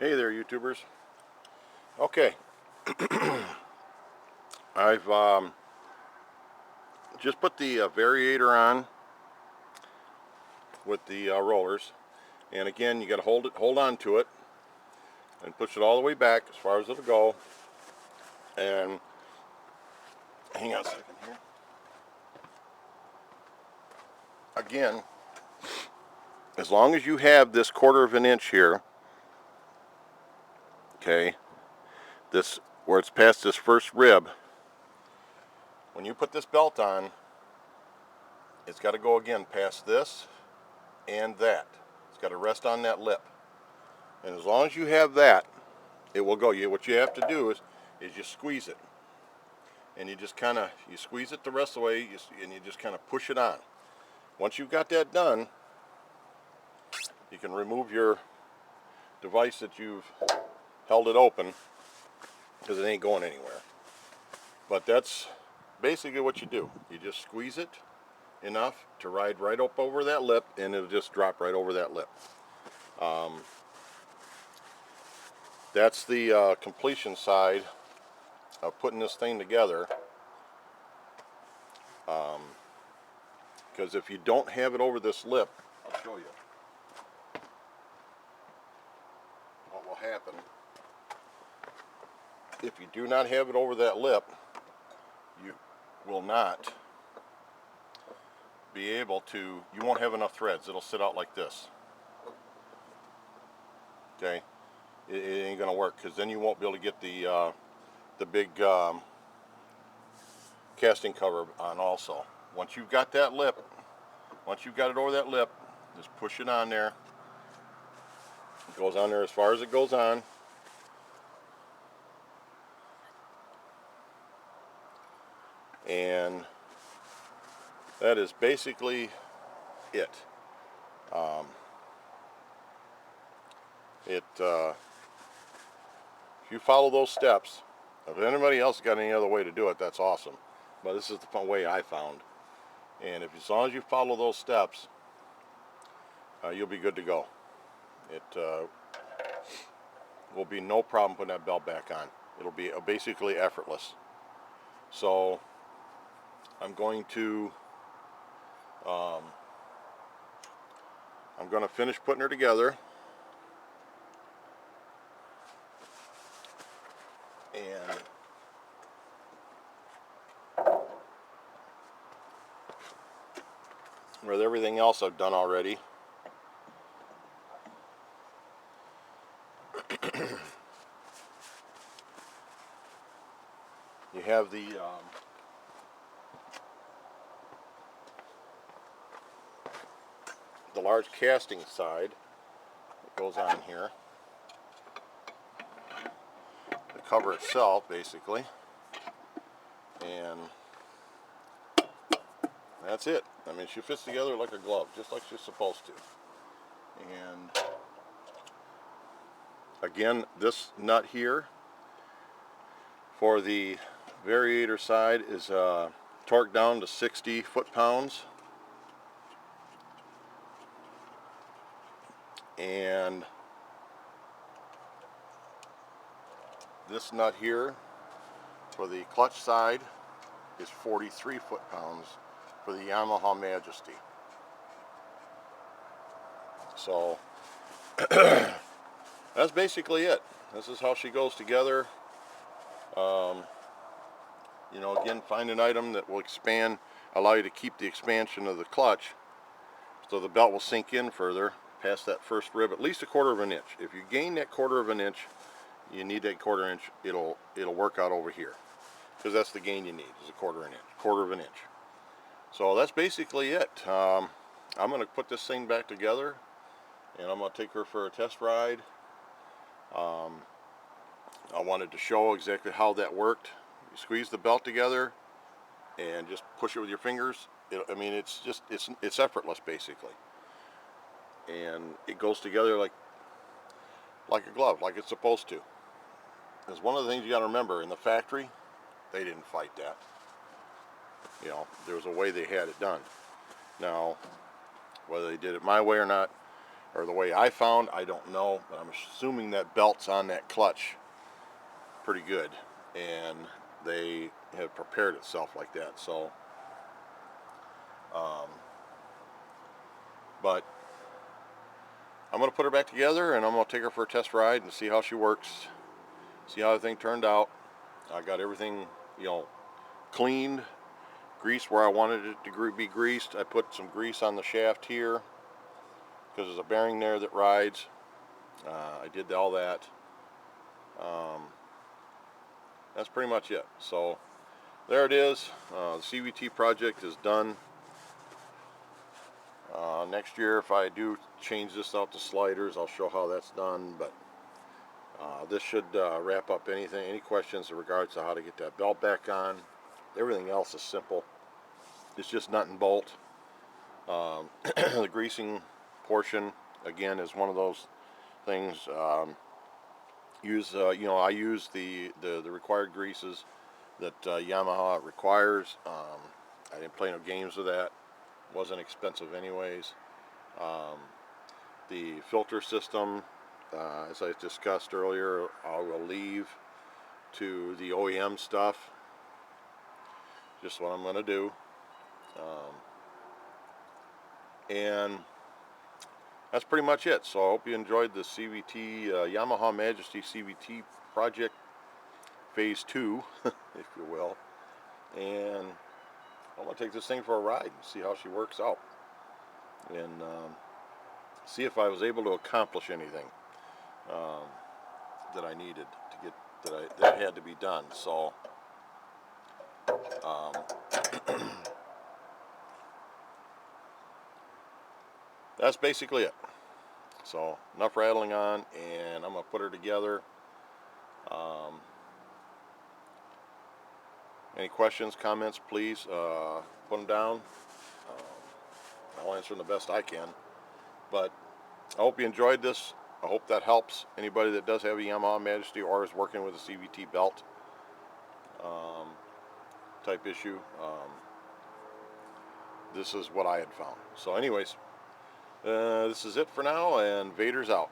Hey there, YouTubers. Okay, I've just put the variator on with the rollers, and again, you got to hold on to it, and push it all the way back as far as it'll go. And hang on a second here. Again, as long as you have this 1/4 of an inch here, okay, this where it's past this first rib. When you put this belt on, it's got to go again past this and that. It's got to rest on that lip. And as long as you have that, it will go. What you have to do is you squeeze it. And you just kind of, you squeeze it the rest of the way, and you just kind of push it on. Once you've got that done, you can remove your device that you've held it open, because it ain't going anywhere. But that's basically what you do. You just squeeze it enough to ride right up over that lip, and it'll just drop right over that lip. That's the completion side of putting this thing together. Because if you don't have it over this lip, I'll show you what will happen. If you do not have it over that lip, you will not be able to, you won't have enough threads. It'll sit out like this. Okay, it ain't gonna work, because then you won't be able to get the big casting cover on also. Once you've got that lip, once you've got it over that lip, just push it on there. It goes on there as far as it goes on. And that is basically it. If you follow those steps, if anybody else got any other way to do it, that's awesome. But this is the fun way I found. And as long as you follow those steps, you'll be good to go. It will be no problem putting that belt back on. It'll be basically effortless. So I'm going to finish putting her together, and with everything else I've done already, you have the large casting side that goes on here, the cover itself basically, and that's it. I mean, she fits together like a glove, just like she's supposed to. And again, this nut here for the variator side is torqued down to 60 foot-pounds. And this nut here for the clutch side is 43 foot-pounds for the Yamaha Majesty. So that's basically it. This is how she goes together. You know, again, find an item that will expand, allow you to keep the expansion of the clutch, so the belt will sink in further past that first rib, at least a 1/4 of an inch. If you gain that 1/4 of an inch, you need that 1/4 inch. It'll work out over here, because that's the gain you need, is a 1/4 of an inch. So that's basically it. I'm going to put this thing back together, and I'm going to take her for a test ride. I wanted to show exactly how that worked. You squeeze the belt together and just push it with your fingers. I mean, it's effortless basically, and it goes together like a glove, like it's supposed to. Because one of the things you got to remember, in the factory, they didn't fight that. You know, there was a way they had it done. Now, whether they did it my way or not, or the way I found, I don't know, but I'm assuming that belt's on that clutch pretty good, and they have prepared itself like that. So but I'm going to put her back together, and I'm going to take her for a test ride and see how she works, see how everything turned out. I got everything, cleaned, greased where I wanted it to be greased. I put some grease on the shaft here because there's a bearing there that rides. I did all that. That's pretty much it. So there it is. The CVT project is done. Next year, if I do change this out to sliders, I'll show how that's done. But this should wrap up any questions in regards to how to get that belt back on. Everything else is simple. It's just nut and bolt. The greasing portion, again, is one of those things. I use the required greases that Yamaha requires. I didn't play no games with that. Wasn't expensive anyways. The filter system, as I discussed earlier, I will leave to the OEM stuff. Just what I'm going to do. And that's pretty much it. So I hope you enjoyed the CVT, Yamaha Majesty CVT project phase 2, if you will. And I'm going to take this thing for a ride and see how she works out. And see if I was able to accomplish anything that I needed to get, that had to be done. So that's basically it. So enough rattling on, and I'm going to put her together. Any questions, comments, please put them down. I'll answer them the best I can. But I hope you enjoyed this. I hope that helps anybody that does have a Yamaha Majesty or is working with a CVT belt type issue. This is what I had found. So anyways, this is it for now, and Vader's out.